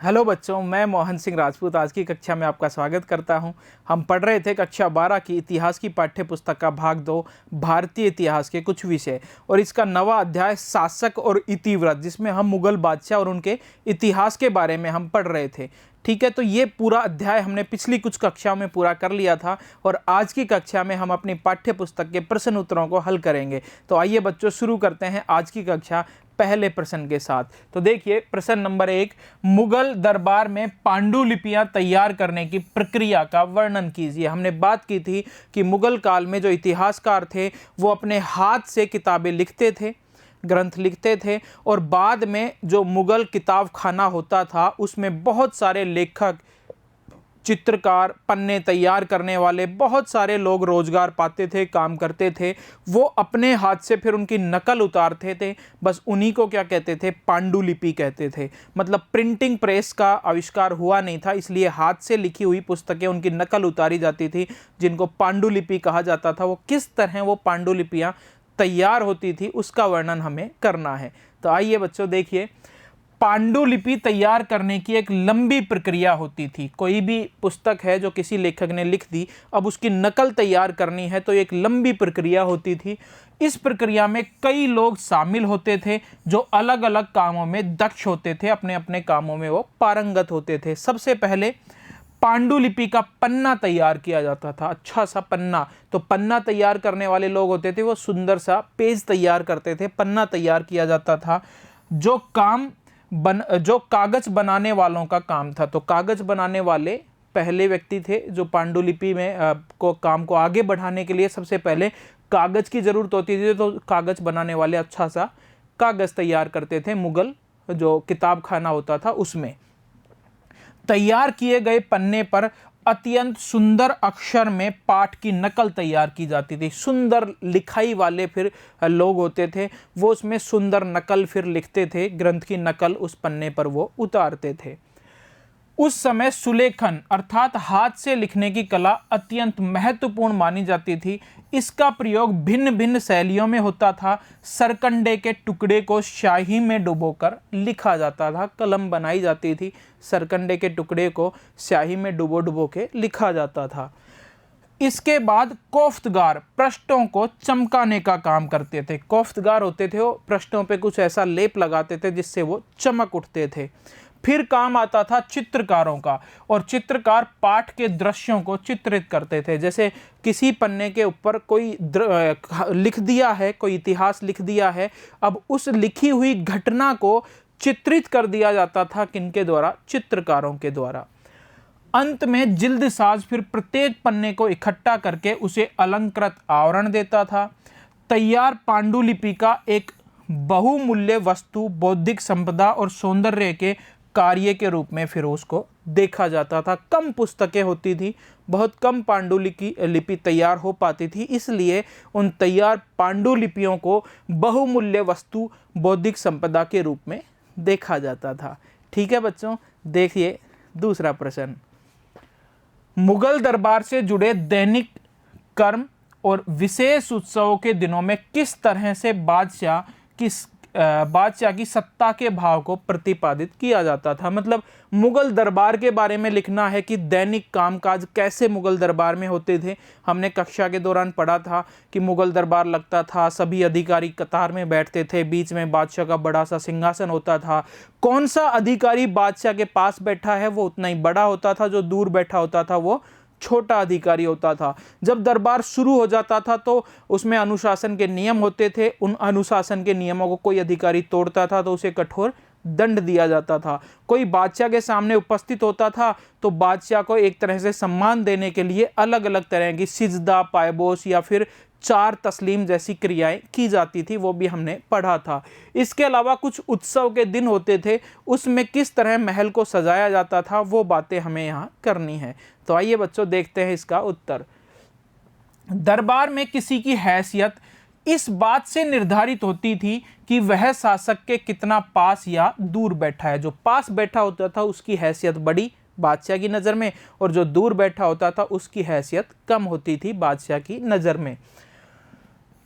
Hello बच्चों, मैं मोहन सिंह राजपूत आज की कक्षा में आपका स्वागत करता हूं। हम पढ़ रहे थे कक्षा 12 की इतिहास की पाठ्य पुस्तक का भाग 2 भारतीय इतिहास के कुछ विषय, और इसका नवा अध्याय शासक और इतिवृत्त, जिसमें हम मुगल बादशाह और उनके इतिहास के बारे में हम पढ़ रहे थे। ठीक है, तो ये पूरा अध्याय हमने पिछली कुछ कक्षाओं में पूरा कर लिया था और आज की कक्षा में हम अपनी पाठ्य पुस्तक के प्रश्न उत्तरों को हल करेंगे। तो आइए बच्चों, शुरू करते हैं आज की कक्षा पहले प्रश्न के साथ। तो देखिए, प्रश्न नंबर 1, मुगल दरबार में पांडुलिपियां तैयार करने की प्रक्रिया का वर्णन कीजिए। हमने बात की थी कि मुगल काल में जो इतिहासकार थे वो अपने हाथ से किताबें लिखते थे, ग्रंथ लिखते थे, और बाद में जो मुगल किताब खाना होता था उसमें बहुत सारे लेखक, चित्रकार, पन्ने तैयार करने वाले बहुत सारे लोग रोजगार पाते थे, काम करते थे। वो अपने हाथ से फिर उनकी नकल उतारते थे। बस उन्हीं को क्या कहते थे? पांडुलिपि कहते थे। मतलब प्रिंटिंग प्रेस का आविष्कार हुआ नहीं था, इसलिए हाथ से लिखी हुई पुस्तकें, उनकी नकल उतारी जाती थी, जिनको पांडुलिपि कहा जाता था। वो किस तरह वो पांडुलिपियां तैयार होती थी उसका वर्णन हमें करना है। तो आइए बच्चों, देखिए, पांडुलिपि तैयार करने की एक लंबी प्रक्रिया होती थी। कोई भी पुस्तक है जो किसी लेखक ने लिख दी, अब उसकी नकल तैयार करनी है तो एक लंबी प्रक्रिया होती थी। इस प्रक्रिया में कई लोग शामिल होते थे जो अलग अलग कामों में दक्ष होते थे, अपने अपने कामों में वो पारंगत होते थे। सबसे पहले पांडुलिपि का पन्ना तैयार किया जाता था, अच्छा सा पन्ना। तो पन्ना तैयार करने वाले लोग होते थे वो सुंदर सा पेज तैयार करते थे, पन्ना तैयार किया जाता था। जो कागज बनाने वालों का काम था, तो कागज बनाने वाले पहले व्यक्ति थे जो पांडुलिपि में काम को आगे बढ़ाने के लिए सबसे पहले कागज की जरूरत होती थी। तो कागज बनाने वाले अच्छा सा कागज तैयार करते थे। मुगल जो किताब खाना होता था उसमें तैयार किए गए पन्ने पर अत्यंत सुंदर अक्षर में पाठ की नकल तैयार की जाती थी। सुंदर लिखाई वाले फिर लोग होते थे, वो उसमें सुंदर नकल फिर लिखते थे, ग्रंथ की नकल उस पन्ने पर वो उतारते थे। उस समय सुलेखन अर्थात हाथ से लिखने की कला अत्यंत महत्वपूर्ण मानी जाती थी। इसका प्रयोग भिन्न भिन्न शैलियों में होता था। सरकंडे के टुकड़े को स्याही में डुबोकर लिखा जाता था, कलम बनाई जाती थी, सरकंडे के टुकड़े को स्याही में डुबो डुबो के लिखा जाता था। इसके बाद कोफ्तगार पृष्ठों को चमकाने का काम करते थे। कोफ्तगार होते थे, वो पृष्ठों पे कुछ ऐसा लेप लगाते थे जिससे वो चमक उठते थे। फिर काम आता था चित्रकारों का, और चित्रकार पाठ के दृश्यों को चित्रित करते थे। जैसे किसी पन्ने के ऊपर कोई लिख दिया है, कोई इतिहास लिख दिया है, अब उस लिखी हुई घटना को चित्रित कर दिया जाता था, किनके द्वारा? चित्रकारों के द्वारा। अंत में जिल्द साज फिर प्रत्येक पन्ने को इकट्ठा करके उसे अलंकृत आवरण देता था। तैयार पांडुलिपि का एक बहुमूल्य वस्तु बौद्धिक संपदा और सौंदर्य के कार्य के रूप में फिर उसको देखा जाता था। कम पुस्तकें होती थी, बहुत कम पांडुलिपि तैयार हो पाती थी, इसलिए उन तैयार पांडुलिपियों को बहुमूल्य वस्तु बौद्धिक संपदा के रूप में देखा जाता था। ठीक है बच्चों, देखिए दूसरा प्रश्न। मुगल दरबार से जुड़े दैनिक कर्म और विशेष उत्सवों के दिनों में किस तरह से बादशाह की सत्ता के भाव को प्रतिपादित किया जाता था? मतलब मुगल दरबार के बारे में लिखना है कि दैनिक कामकाज कैसे मुगल दरबार में होते थे। हमने कक्षा के दौरान पढ़ा था कि मुगल दरबार लगता था, सभी अधिकारी कतार में बैठते थे, बीच में बादशाह का बड़ा सा सिंहासन होता था। कौन सा अधिकारी बादशाह के पास बैठा है वो उतना ही बड़ा होता था, जो दूर बैठा होता था वो छोटा अधिकारी होता था। जब दरबार शुरू हो जाता था तो उसमें अनुशासन के नियम होते थे। उन अनुशासन के नियमों को कोई अधिकारी तोड़ता था तो उसे कठोर दंड दिया जाता था। कोई बादशाह के सामने उपस्थित होता था तो बादशाह को एक तरह से सम्मान देने के लिए अलग अलग तरह की सिजदा, पायबोस या फिर चार तस्लीम जैसी क्रियाएं की जाती थी, वो भी हमने पढ़ा था। इसके अलावा कुछ उत्सव के दिन होते थे, उसमें किस तरह महल को सजाया जाता था, वो बातें हमें यहाँ करनी है। तो आइए बच्चों, देखते हैं इसका उत्तर। दरबार में किसी की हैसियत इस बात से निर्धारित होती थी कि वह शासक के कितना पास या दूर बैठा है। जो पास बैठा होता था उसकी हैसियत बड़ी बादशाह की नज़र में, और जो दूर बैठा होता था उसकी हैसियत कम होती थी बादशाह की नज़र में।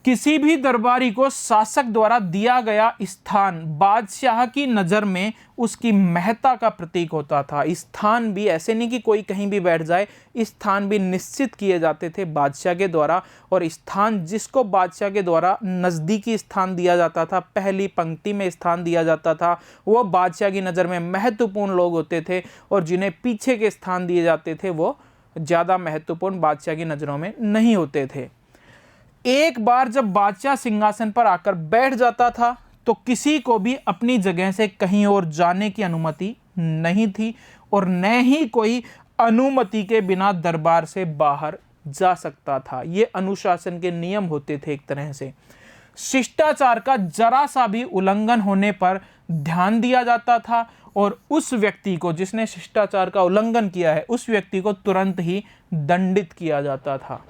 किसी भी दरबारी को शासक द्वारा दिया गया स्थान बादशाह की नज़र में उसकी महत्ता का प्रतीक होता था। स्थान भी ऐसे नहीं कि कोई कहीं भी बैठ जाए, स्थान भी निश्चित किए जाते थे बादशाह के द्वारा। और स्थान जिसको बादशाह के द्वारा नज़दीकी स्थान दिया जाता था, पहली पंक्ति में स्थान दिया जाता था, वो बादशाह की नज़र में महत्वपूर्ण लोग होते थे। और जिन्हें पीछे के स्थान दिए जाते थे वो ज़्यादा महत्वपूर्ण बादशाह की नज़रों में नहीं होते थे। एक बार जब बादशाह सिंहासन पर आकर बैठ जाता था तो किसी को भी अपनी जगह से कहीं और जाने की अनुमति नहीं थी और न ही कोई अनुमति के बिना दरबार से बाहर जा सकता था। ये अनुशासन के नियम होते थे एक तरह से। शिष्टाचार का जरा सा भी उल्लंघन होने पर ध्यान दिया जाता था और उस व्यक्ति को, जिसने शिष्टाचार का उल्लंघन किया है, उस व्यक्ति को तुरंत ही दंडित किया जाता था।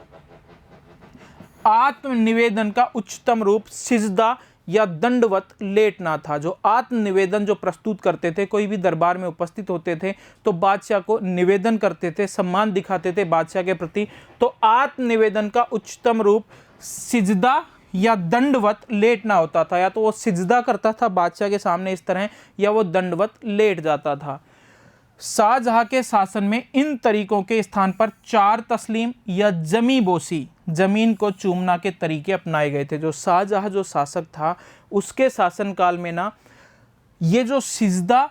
आत्मनिवेदन का उच्चतम रूप सिजदा या दंडवत लेटना था। जो आत्मनिवेदन जो प्रस्तुत करते थे, कोई भी दरबार में उपस्थित होते थे तो बादशाह को निवेदन करते थे, सम्मान दिखाते थे बादशाह के प्रति। तो आत्मनिवेदन का उच्चतम रूप सिजदा या दंडवत लेटना होता था। या तो वो सिजदा करता था बादशाह के सामने इस तरह, या वो दंडवत लेट जाता था। शाहजहां के शासन में इन तरीकों के स्थान पर चार तस्लीम या जमी बोसी, जमीन को चूमना के तरीके अपनाए गए थे। जो शाहजहां जो शासक था उसके शासनकाल में ना, ये जो सिजदा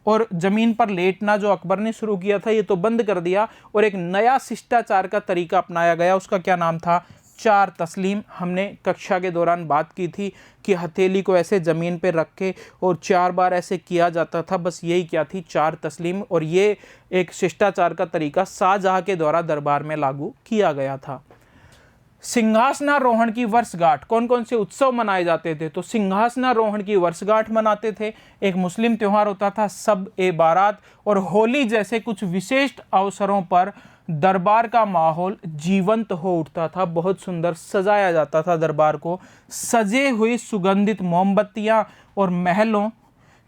और जमीन पर लेटना जो अकबर ने शुरू किया था, ये तो बंद कर दिया और एक नया शिष्टाचार का तरीका अपनाया गया। उसका क्या नाम था? चार तस्लीम। हमने कक्षा के दौरान बात की थी कि हथेली को ऐसे ज़मीन पे रख के और 4 बार ऐसे किया जाता था, बस यही क्या थी? चार तस्लीम। और ये एक शिष्टाचार का तरीका शाहजहां के द्वारा दरबार में लागू किया गया था। सिंहासनारोहण की वर्षगांठ, कौन कौन से उत्सव मनाए जाते थे? तो सिंहासनारोहण की वर्षगांठ मनाते थे। एक मुस्लिम त्यौहार होता था सब ए बारात, और होली जैसे कुछ विशिष्ट अवसरों पर दरबार का माहौल जीवंत हो उठता था। बहुत सुंदर सजाया जाता था दरबार को। सजे हुई सुगंधित मोमबत्तियां और महलों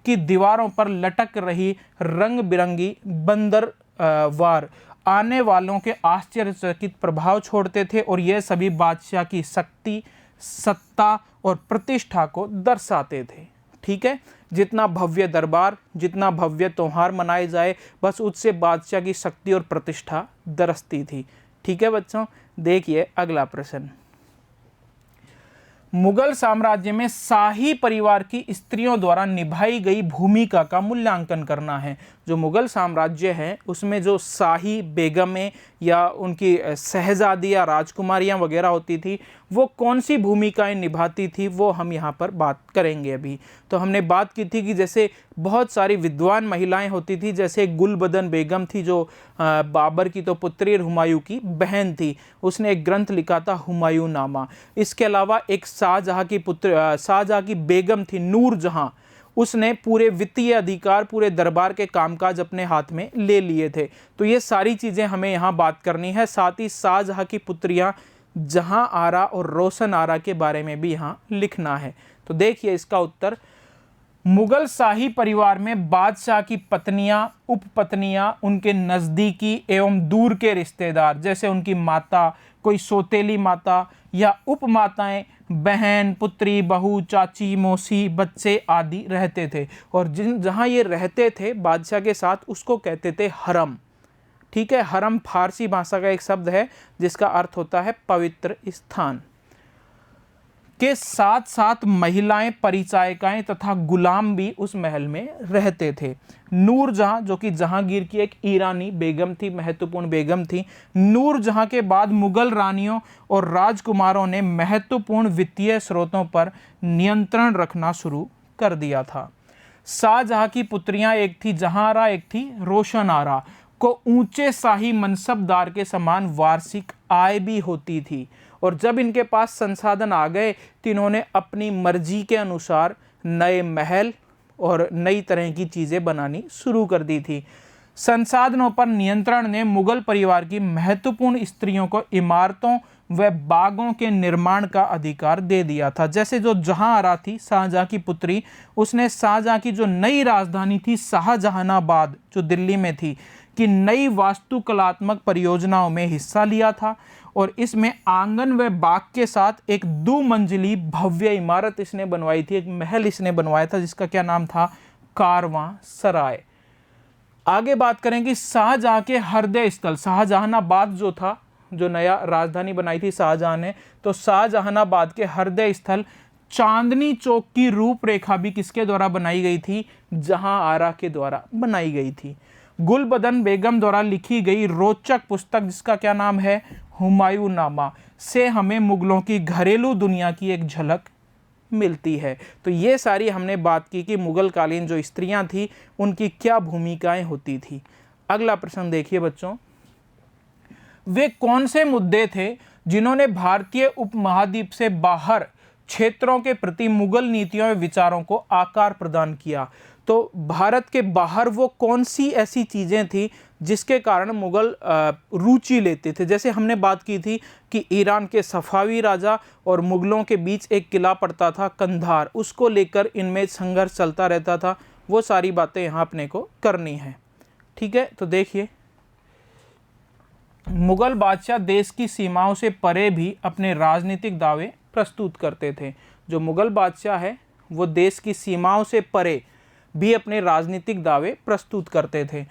की दीवारों पर लटक रही रंग बिरंगी बंदरवार आने वालों के आश्चर्यचकित प्रभाव छोड़ते थे और यह सभी बादशाह की शक्ति, सत्ता और प्रतिष्ठा को दर्शाते थे। ठीक है, जितना भव्य दरबार, जितना भव्य त्योहार मनाए जाए, बस उससे बादशाह की शक्ति और प्रतिष्ठा दर्शती थी। ठीक है बच्चों, देखिए अगला प्रश्न। मुगल साम्राज्य में शाही परिवार की स्त्रियों द्वारा निभाई गई भूमिका का मूल्यांकन करना है। जो मुगल साम्राज्य है उसमें जो शाही बेगमें या उनकी शहजादी या राजकुमारियां वगैरह होती थी, वो कौन सी भूमिकाएं निभाती थी, वो हम यहाँ पर बात करेंगे अभी। तो हमने बात की थी कि जैसे बहुत सारी विद्वान महिलाएं होती थी, जैसे गुलबदन बेगम थी जो बाबर की तो पुत्री और हुमायूं की बहन थी। उसने एक ग्रंथ लिखा था हुमायूं नामा। इसके अलावा एक शाहजहां की बेगम थी नूर जहां। उसने पूरे वित्तीय अधिकार, पूरे दरबार के कामकाज अपने हाथ में ले लिए थे। तो ये सारी चीज़ें हमें यहाँ बात करनी है। साथ ही शाहजहां की पुत्रियाँ जहां आरा और रोशन आरा के बारे में भी यहाँ लिखना है। तो देखिए इसका उत्तर, मुगल शाही परिवार में बादशाह की पत्नियां, उपपत्नियां, उनके नज़दीकी एवं दूर के रिश्तेदार, जैसे उनकी माता, कोई सौतेली माता या उपमाताएं, बहन, पुत्री, बहू, चाची, मौसी, बच्चे आदि रहते थे। और जहाँ ये रहते थे बादशाह के साथ, उसको कहते थे हरम। ठीक है, हरम फारसी भाषा का एक शब्द है जिसका अर्थ होता है पवित्र स्थान। के साथ साथ महिलाएं, परिचायिकाएं तथा गुलाम भी उस महल में रहते थे। नूर जहां, जो कि जहांगीर की एक ईरानी बेगम थी, महत्वपूर्ण बेगम थी। नूर जहां के बाद मुगल रानियों और राजकुमारों ने महत्वपूर्ण वित्तीय स्रोतों पर नियंत्रण रखना शुरू कर दिया था। शाहजहां की पुत्रियां एक थी जहांआरा, एक थी रोशन आरा, को ऊंचे शाही मनसबदार के समान वार्षिक आय भी होती थी। और जब इनके पास संसाधन आ गए तो इन्होंने अपनी मर्जी के अनुसार नए महल और नई तरह की चीज़ें बनानी शुरू कर दी थी। संसाधनों पर नियंत्रण ने मुगल परिवार की महत्वपूर्ण स्त्रियों को इमारतों व बागों के निर्माण का अधिकार दे दिया था। जैसे जो जहांआरा थी, शाहजहां की पुत्री, उसने शाहजहां की जो नई राजधानी थी शाहजहानाबाद जो दिल्ली में थी कि नई वास्तुकलात्मक परियोजनाओं में हिस्सा लिया था और इसमें आंगन व बाग के साथ एक 2 मंजिली भव्य इमारत इसने बनवाई थी, एक महल इसने बनवाया था जिसका क्या नाम था, कारवां सराय। आगे बात करें कि शाहजहां के हृदय स्थल शाहजहानाबाद जो था, जो नया राजधानी बनाई थी शाहजहां ने, तो शाहजहानाबाद के हृदय स्थल चांदनी चौक की रूपरेखा भी किसके द्वारा बनाई गई थी, जहांआरा के द्वारा बनाई गई थी। गुलबदन बेगम द्वारा लिखी गई रोचक पुस्तक जिसका क्या नाम है, हुमायूं नामा, से हमें मुगलों की घरेलू दुनिया की एक झलक मिलती है। तो ये सारी हमने बात की कि मुगल कालीन जो स्त्रियां थी उनकी क्या भूमिकाएं होती थी। अगला प्रश्न देखिए बच्चों, वे कौन से मुद्दे थे जिन्होंने भारतीय उपमहाद्वीप से बाहर क्षेत्रों के प्रति मुगल नीतियों एवं विचारों को आकार प्रदान किया। तो भारत के बाहर वो कौन सी ऐसी चीज़ें थी जिसके कारण मुगल रुचि लेते थे। जैसे हमने बात की थी कि ईरान के सफावी राजा और मुगलों के बीच एक किला पड़ता था कंधार, उसको लेकर इनमें संघर्ष चलता रहता था। वो सारी बातें यहाँ अपने को करनी है। ठीक है, तो देखिए, मुगल बादशाह देश की सीमाओं से परे भी अपने राजनीतिक दावे प्रस्तुत करते थे। जो मुगल बादशाह है वो देश की सीमाओं से परे भी अपने राजनीतिक दावे प्रस्तुत करते थे।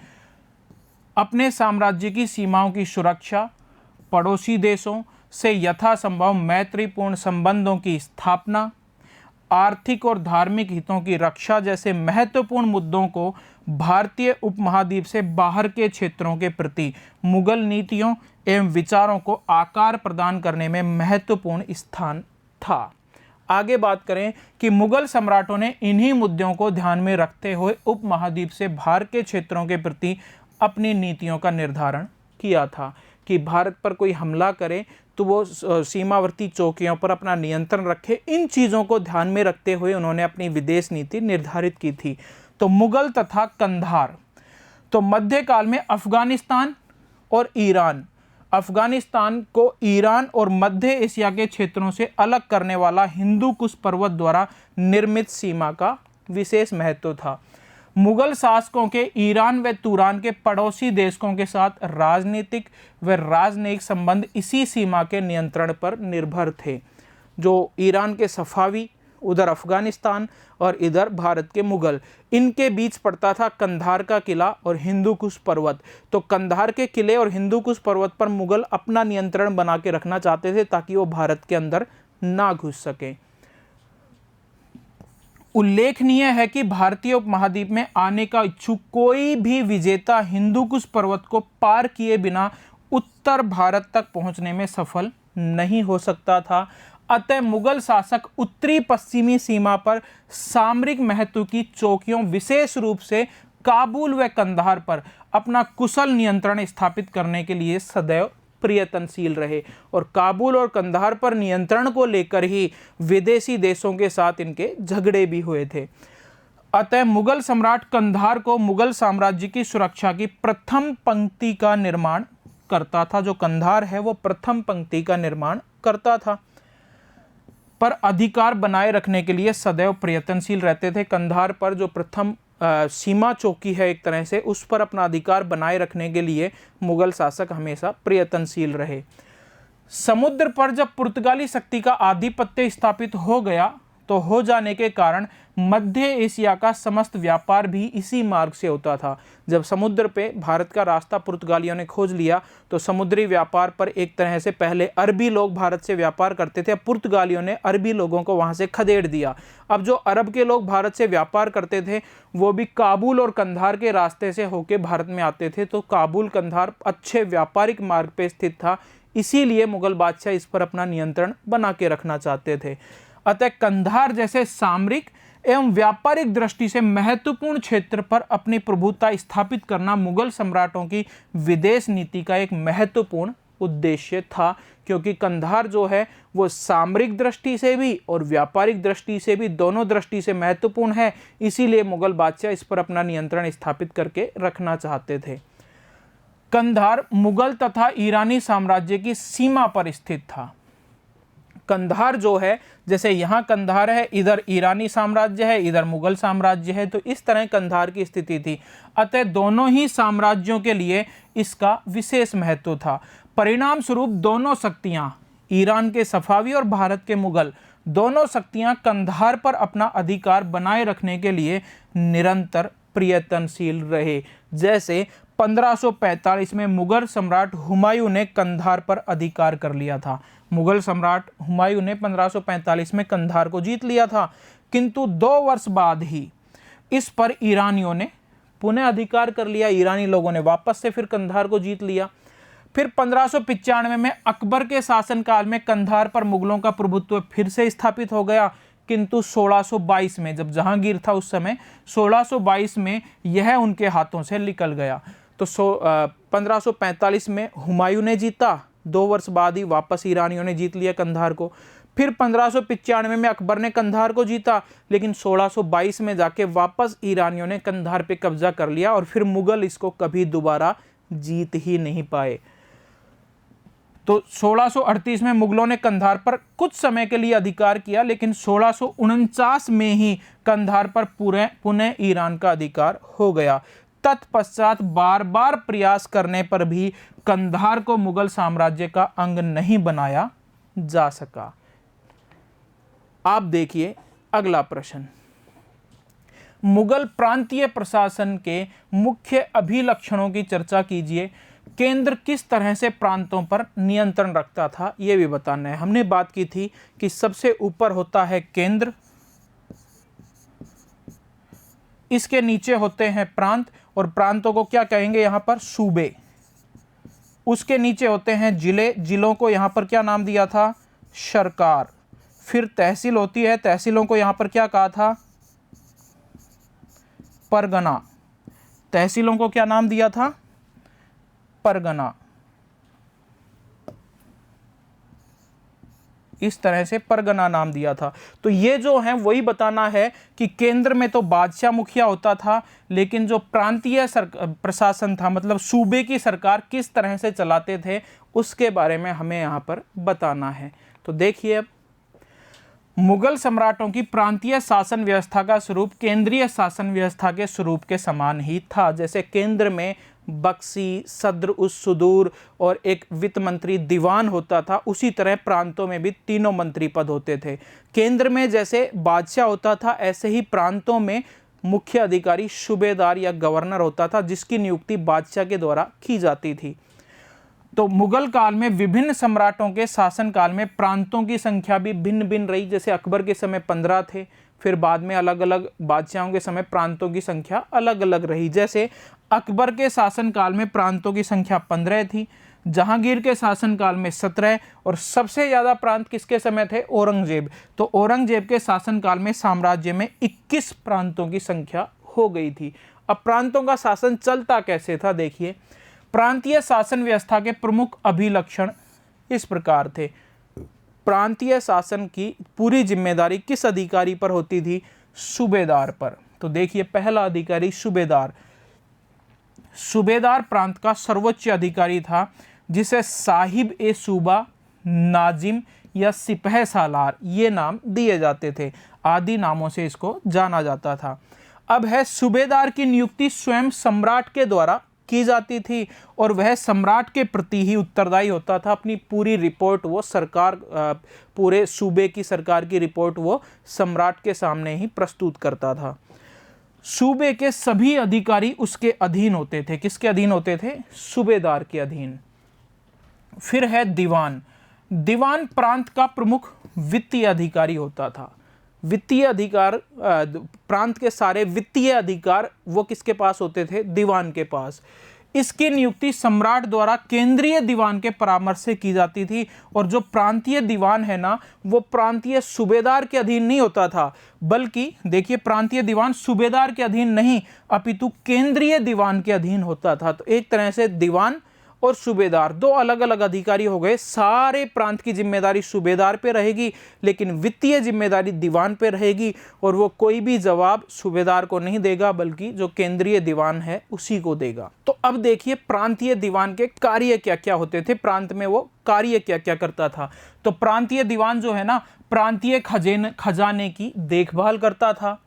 अपने साम्राज्य की सीमाओं की सुरक्षा, पड़ोसी देशों से यथासंभव मैत्रीपूर्ण संबंधों की स्थापना, आर्थिक और धार्मिक हितों की रक्षा जैसे महत्वपूर्ण मुद्दों को भारतीय उपमहाद्वीप से बाहर के क्षेत्रों के प्रति मुगल नीतियों एवं विचारों को आकार प्रदान करने में महत्वपूर्ण स्थान था। आगे बात करें कि मुगल सम्राटों ने इन्हीं मुद्दों को ध्यान में रखते हुए उपमहाद्वीप से बाहर के क्षेत्रों के प्रति अपनी नीतियों का निर्धारण किया था कि भारत पर कोई हमला करे तो वो सीमावर्ती चौकियों पर अपना नियंत्रण रखे। इन चीज़ों को ध्यान में रखते हुए उन्होंने अपनी विदेश नीति निर्धारित की थी। तो मुगल तथा कंधार, तो मध्यकाल में अफगानिस्तान और ईरान, अफगानिस्तान को ईरान और मध्य एशिया के क्षेत्रों से अलग करने वाला हिंदू कुश पर्वत द्वारा निर्मित सीमा का विशेष महत्व था। मुगल शासकों के ईरान व तुरान के पड़ोसी देशों के साथ राजनीतिक व राजनयिक संबंध इसी सीमा के नियंत्रण पर निर्भर थे। जो ईरान के सफावी, उधर अफगानिस्तान और इधर भारत के मुगल, इनके बीच पड़ता था कंधार का किला और हिंदू कुश पर्वत। तो कंधार के किले और हिंदू कुश पर्वत पर मुगल अपना नियंत्रण बना के रखना चाहते थे ताकि वो भारत के अंदर ना घुस सके। उल्लेखनीय है कि भारतीय उपमहाद्वीप में आने का इच्छुक कोई भी विजेता हिंदू कुश पर्वत को पार किए बिना उत्तर भारत तक पहुंचने में सफल नहीं हो सकता था। अतः मुगल शासक उत्तरी पश्चिमी सीमा पर सामरिक महत्व की चौकियों, विशेष रूप से काबुल व कंधार पर अपना कुशल नियंत्रण स्थापित करने के लिए सदैव प्रयत्नशील रहे और काबुल और कंधार पर नियंत्रण को लेकर ही विदेशी देशों के साथ इनके झगड़े भी हुए थे। अतः मुगल सम्राट कंधार को मुगल साम्राज्य की सुरक्षा की प्रथम पंक्ति का निर्माण करता था। जो कंधार है वो प्रथम पंक्ति का निर्माण करता था, पर अधिकार बनाए रखने के लिए सदैव प्रयत्नशील रहते थे। कंधार पर जो प्रथम सीमा चौकी है एक तरह से, उस पर अपना अधिकार बनाए रखने के लिए मुगल शासक हमेशा प्रयत्नशील रहे। समुद्र पर जब पुर्तगाली शक्ति का आधिपत्य स्थापित हो गया तो हो जाने के कारण मध्य एशिया का समस्त व्यापार भी इसी मार्ग से होता था। जब समुद्र पे भारत का रास्ता पुर्तगालियों ने खोज लिया तो समुद्री व्यापार पर एक तरह से पहले अरबी लोग भारत से व्यापार करते थे, पुर्तगालियों ने अरबी लोगों को वहाँ से खदेड़ दिया। अब जो अरब के लोग भारत से व्यापार करते थे वो भी काबुल और कंधार के रास्ते से होकर भारत में आते थे। तो काबुल कंधार अच्छे व्यापारिक मार्ग पर स्थित था, इसीलिए मुगल बादशाह इस पर अपना नियंत्रण बना के रखना चाहते थे। अतः कंधार जैसे सामरिक एवं व्यापारिक दृष्टि से महत्वपूर्ण क्षेत्र पर अपनी प्रभुता स्थापित करना मुगल सम्राटों की विदेश नीति का एक महत्वपूर्ण उद्देश्य था, क्योंकि कंधार जो है वो सामरिक दृष्टि से भी और व्यापारिक दृष्टि से भी, दोनों दृष्टि से महत्वपूर्ण है। इसीलिए मुगल बादशाह इस पर अपना नियंत्रण स्थापित करके रखना चाहते थे। कंधार मुगल तथा ईरानी साम्राज्य की सीमा पर स्थित था। कंधार जो है, जैसे यहाँ कंधार है, इधर ईरानी साम्राज्य है, इधर मुगल साम्राज्य है, तो इस तरह कंधार की स्थिति थी। अतः दोनों ही साम्राज्यों के लिए इसका विशेष महत्व था। परिणाम स्वरूप दोनों शक्तियाँ, ईरान के सफावी और भारत के मुगल, दोनों शक्तियाँ कंधार पर अपना अधिकार बनाए रखने के लिए निरंतर प्रयत्नशील रहे। जैसे 1545 में मुगल सम्राट हुमायूं ने कंधार पर अधिकार कर लिया था। मुगल सम्राट हुमायूं ने 1545 में कंधार को जीत लिया था, किंतु 2 वर्ष बाद ही इस पर ईरानियों ने पुनः अधिकार कर लिया। ईरानी लोगों ने वापस से फिर कंधार को जीत लिया। फिर 1595 में अकबर के शासनकाल में कंधार पर मुगलों का प्रभुत्व फिर से स्थापित हो गया, किंतु 1622 में, जब जहांगीर था उस समय, 1622 में यह उनके हाथों से निकल गया। तो 1545 में हुमायूं ने जीता, 2 वर्ष बाद ही वापस ईरानियों ने जीत लिया कंधार को। फिर 1595 में अकबर ने कंधार को जीता, लेकिन 1622 में जाके वापस ईरानियों ने कंधार पे कब्जा कर लिया और फिर मुगल इसको कभी दोबारा जीत ही नहीं पाए। तो 1638 में मुगलों ने कंधार पर कुछ समय के लिए अधिकार किया, लेकिन 1649 में ही कंधार पर पुनः ईरान का अधिकार हो गया। तत्पश्चात बार बार प्रयास करने पर भी कंधार को मुगल साम्राज्य का अंग नहीं बनाया जा सका। आप देखिए अगला प्रश्न, मुगल प्रांतीय प्रशासन के मुख्य अभिलक्षणों की चर्चा कीजिए। केंद्र किस तरह से प्रांतों पर नियंत्रण रखता था, यह भी बताना है। हमने बात की थी कि सबसे ऊपर होता है केंद्र, इसके नीचे होते हैं प्रांत, और प्रांतों को क्या कहेंगे यहाँ पर, सूबे। उसके नीचे होते हैं जिले, जिलों को यहाँ पर क्या नाम दिया था, सरकार। फिर तहसील होती है, तहसीलों को यहाँ पर क्या कहा था, परगना। तहसीलों को क्या नाम दिया था, परगना। इस तरह से परगना नाम दिया था। तो ये जो है वही बताना है कि केंद्र में तो बादशाह मुखिया होता था, लेकिन जो प्रांतीय प्रशासन था, मतलब सूबे की सरकार किस तरह से चलाते थे, उसके बारे में हमें यहाँ पर बताना है। तो देखिए, अब मुगल सम्राटों की प्रांतीय शासन व्यवस्था का स्वरूप केंद्रीय शासन व्यवस्था के स्वरूप के समान ही था। जैसे केंद्र में बख्शी, सद्र उस सुदूर और एक वित्त मंत्री दीवान होता था, उसी तरह प्रांतों में भी तीनों मंत्री पद होते थे। केंद्र में जैसे बादशाह होता था, ऐसे ही प्रांतों में मुख्य अधिकारी सूबेदार या गवर्नर होता था, जिसकी नियुक्ति बादशाह के द्वारा की जाती थी। तो मुगल काल में विभिन्न सम्राटों के शासन काल में प्रांतों की संख्या भी भिन्न भिन्न रही। जैसे अकबर के समय 15 थे, फिर बाद में अलग अलग बादशाहों के समय प्रांतों की संख्या अलग अलग रही। जैसे अकबर के शासनकाल में प्रांतों की संख्या 15 थी, जहांगीर के शासनकाल में 17, और सबसे ज़्यादा प्रांत किसके समय थे, औरंगजेब। तो औरंगजेब के शासनकाल में साम्राज्य में 21 प्रांतों की संख्या हो गई थी। अब प्रांतों का शासन चलता कैसे था, देखिए। प्रांतीय शासन व्यवस्था के प्रमुख अभिलक्षण इस प्रकार थे। प्रांतीय शासन की पूरी जिम्मेदारी किस अधिकारी पर होती थी, सूबेदार पर। तो देखिए, पहला अधिकारी सूबेदार। सूबेदार प्रांत का सर्वोच्च अधिकारी था, जिसे साहिब ए सूबा, नाजिम या सिपह सालार ये नाम दिए जाते थे। आदि नामों से इसको जाना जाता था। अब है, सूबेदार की नियुक्ति स्वयं सम्राट के द्वारा की जाती थी, और वह सम्राट के प्रति ही उत्तरदायी होता था। अपनी पूरी रिपोर्ट वो सरकार, पूरे सूबे की सरकार की रिपोर्ट वो सम्राट के सामने ही प्रस्तुत करता था। सूबे के सभी अधिकारी उसके अधीन होते थे। किसके अधीन होते थे, सूबेदार के अधीन। फिर है दीवान। दीवान प्रांत का प्रमुख वित्तीय अधिकारी होता था। वित्तीय अधिकार, प्रांत के सारे वित्तीय अधिकार वो किसके पास होते थे, दीवान के पास। इसकी नियुक्ति सम्राट द्वारा केंद्रीय दीवान के परामर्श से की जाती थी, और जो प्रांतीय दीवान है ना, वो प्रांतीय सूबेदार के अधीन नहीं होता था, बल्कि देखिए, प्रांतीय दीवान सूबेदार के अधीन नहीं, अपितु केंद्रीय दीवान के अधीन होता था। तो एक तरह से दीवान और सूबेदार, दो अलग अलग अधिकारी हो गए। सारे प्रांत की जिम्मेदारी सूबेदार पे रहेगी, लेकिन वित्तीय जिम्मेदारी दीवान पे रहेगी, और वो कोई भी जवाब सूबेदार को नहीं देगा बल्कि जो केंद्रीय दीवान है उसी को देगा। तो अब देखिए प्रांतीय दीवान के कार्य क्या क्या होते थे, प्रांत में वो कार्य क्या क्या करता था। तो प्रांतीय दीवान जो है ना, प्रांतीय खजाने की देखभाल करता था।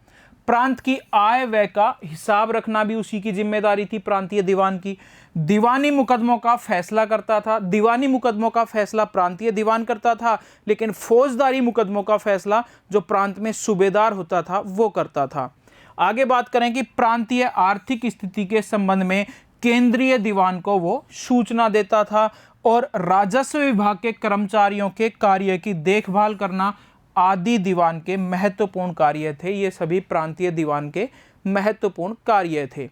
प्रांत की आय व्यय का हिसाब रखना भी उसी की जिम्मेदारी थी प्रांतीय दीवान की। दीवानी मुकदमों का फैसला करता था। दीवानी मुकदमों का फैसला प्रांतीय दीवान करता था, लेकिन फौजदारी मुकदमों का फैसला जो प्रांत में सूबेदार होता था वो करता था। आगे बात करें कि प्रांतीय आर्थिक स्थिति के संबंध में केंद्रीय दीवान को वो सूचना देता था, और राजस्व विभाग के कर्मचारियों के कार्य की देखभाल करना आदि दीवान के महत्वपूर्ण कार्य थे। ये सभी प्रांतीय दीवान के महत्वपूर्ण कार्य थे।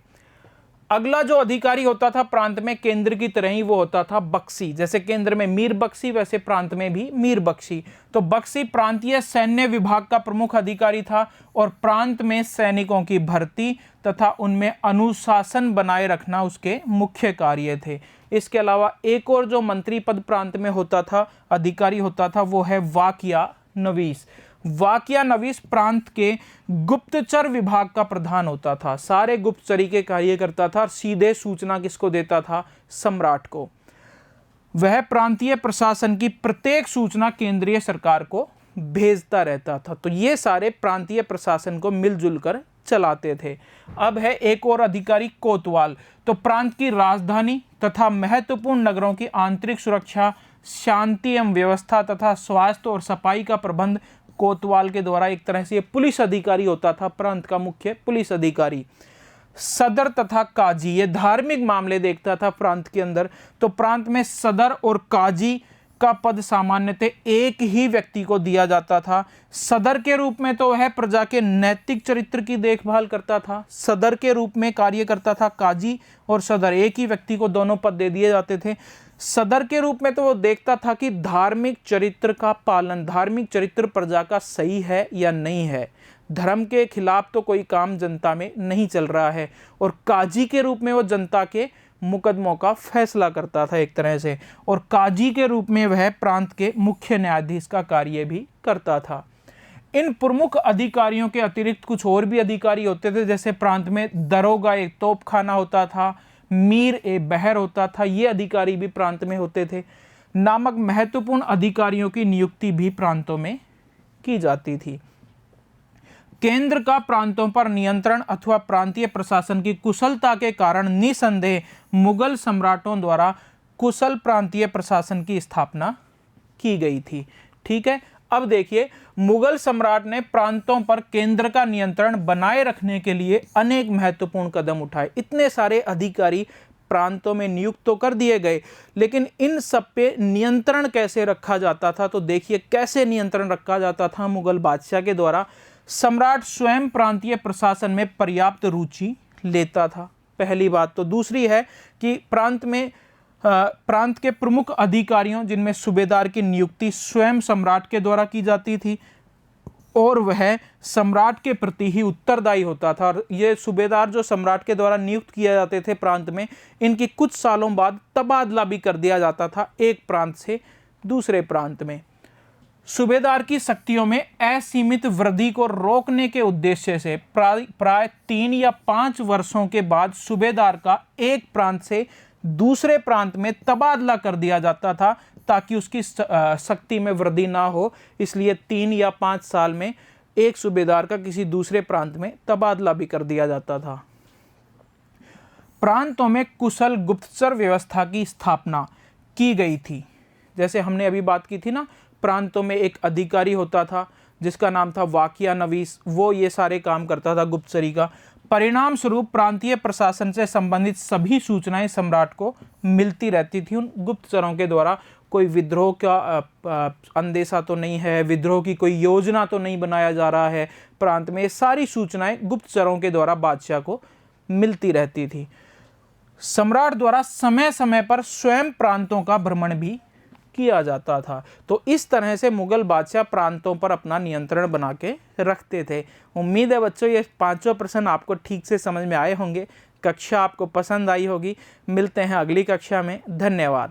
अगला जो अधिकारी होता था प्रांत में केंद्र की तरह ही, वो होता था बख्शी। जैसे केंद्र में मीर बख्शी, वैसे प्रांत में भी मीर बख्शी। तो बख्शी प्रांतीय सैन्य विभाग का प्रमुख अधिकारी था, और प्रांत में सैनिकों की भर्ती तथा उनमें अनुशासन बनाए रखना उसके मुख्य कार्य थे। इसके अलावा एक और जो मंत्री पद प्रांत में होता था, अधिकारी होता था, वो है वाकिया नवीस। वाकिया नवीस प्रांत के गुप्तचर विभाग का प्रधान होता था। सारे गुप्तचरी के कार्य करता था, और सीधे सूचना किसको देता था? सम्राट को। वह प्रांतीय प्रशासन की प्रत्येक सूचना केंद्रीय सरकार को भेजता रहता था। तो ये सारे प्रांतीय प्रशासन को मिलजुल कर चलाते थे। अब है एक और अधिकारी कोतवाल। तो प्रांत की राजधानी तथा महत्वपूर्ण नगरों की आंतरिक सुरक्षा, शांति एवं व्यवस्था तथा स्वास्थ्य और सफाई का प्रबंध कोतवाल के द्वारा, एक तरह से ये पुलिस अधिकारी होता था, प्रांत का मुख्य पुलिस अधिकारी। सदर तथा काजी, ये धार्मिक मामले देखता था प्रांत के अंदर। तो प्रांत में सदर और काजी का पद सामान्यतः एक ही व्यक्ति को दिया जाता था। सदर के रूप में तो वह प्रजा के नैतिक चरित्र की देखभाल करता था, सदर के रूप में कार्य करता था काजी और सदर, एक ही व्यक्ति को दोनों पद दे दिए जाते थे। सदर के रूप में तो वो देखता था कि धार्मिक चरित्र का पालन, धार्मिक चरित्र प्रजा का सही है या नहीं है, धर्म के खिलाफ तो कोई काम जनता में नहीं चल रहा है। और काजी के रूप में वो जनता के मुकदमों का फैसला करता था एक तरह से, और काजी के रूप में वह प्रांत के मुख्य न्यायाधीश का कार्य भी करता था। इन प्रमुख अधिकारियों के अतिरिक्त कुछ और भी अधिकारी होते थे, जैसे प्रांत में दरोगा एक तोपखाना होता था, मीर ए बहर होता था, ये अधिकारी भी प्रांत में होते थे। नामक महत्वपूर्ण अधिकारियों की नियुक्ति भी प्रांतों में की जाती थी। केंद्र का प्रांतों पर नियंत्रण अथवा प्रांतीय प्रशासन की कुशलता के कारण निसंदेह मुगल सम्राटों द्वारा कुशल प्रांतीय प्रशासन की स्थापना की गई थी। ठीक है, अब देखिए मुगल सम्राट ने प्रांतों पर केंद्र का नियंत्रण बनाए रखने के लिए अनेक महत्वपूर्ण कदम उठाए। इतने सारे अधिकारी प्रांतों में नियुक्त तो कर दिए गए, लेकिन इन सब पे नियंत्रण कैसे रखा जाता था? तो देखिए कैसे नियंत्रण रखा जाता था मुगल बादशाह के द्वारा। सम्राट स्वयं प्रांतीय प्रशासन में पर्याप्त रुचि लेता था, पहली बात। तो दूसरी है कि प्रांत के प्रमुख अधिकारियों, जिनमें सूबेदार की नियुक्ति स्वयं सम्राट के द्वारा की जाती थी, और वह सम्राट के प्रति ही उत्तरदायी होता था। और ये सूबेदार जो सम्राट के द्वारा नियुक्त किए जाते थे प्रांत में, इनकी कुछ सालों बाद तबादला भी कर दिया जाता था एक प्रांत से दूसरे प्रांत में। सूबेदार की शक्तियों में असीमित वृद्धि को रोकने के उद्देश्य से प्राय 3 या 5 वर्षों के बाद सूबेदार का एक प्रांत से दूसरे प्रांत में तबादला कर दिया जाता था, ताकि उसकी शक्ति में वृद्धि ना हो। इसलिए 3 या 5 साल में एक सूबेदार का किसी दूसरे प्रांत में तबादला भी कर दिया जाता था। प्रांतों में कुशल गुप्तचर व्यवस्था की स्थापना की गई थी। जैसे हमने अभी बात की थी ना, प्रांतों में एक अधिकारी होता था जिसका नाम था वाकिया नवीस, वो ये सारे काम करता था गुप्तचरी का। परिणाम स्वरूप प्रांतीय प्रशासन से संबंधित सभी सूचनाएं सम्राट को मिलती रहती थी उन गुप्तचरों के द्वारा। कोई विद्रोह का अंदेशा तो नहीं है, विद्रोह की कोई योजना तो नहीं बनाया जा रहा है प्रांत में, ये सारी सूचनाएं गुप्तचरों के द्वारा बादशाह को मिलती रहती थी। सम्राट द्वारा समय समय पर स्वयं प्रांतों का भ्रमण भी किया जाता था। तो इस तरह से मुग़ल बादशाह प्रांतों पर अपना नियंत्रण बना के रखते थे। उम्मीद है बच्चों ये पांचों प्रश्न आपको ठीक से समझ में आए होंगे, कक्षा आपको पसंद आई होगी। मिलते हैं अगली कक्षा में। धन्यवाद।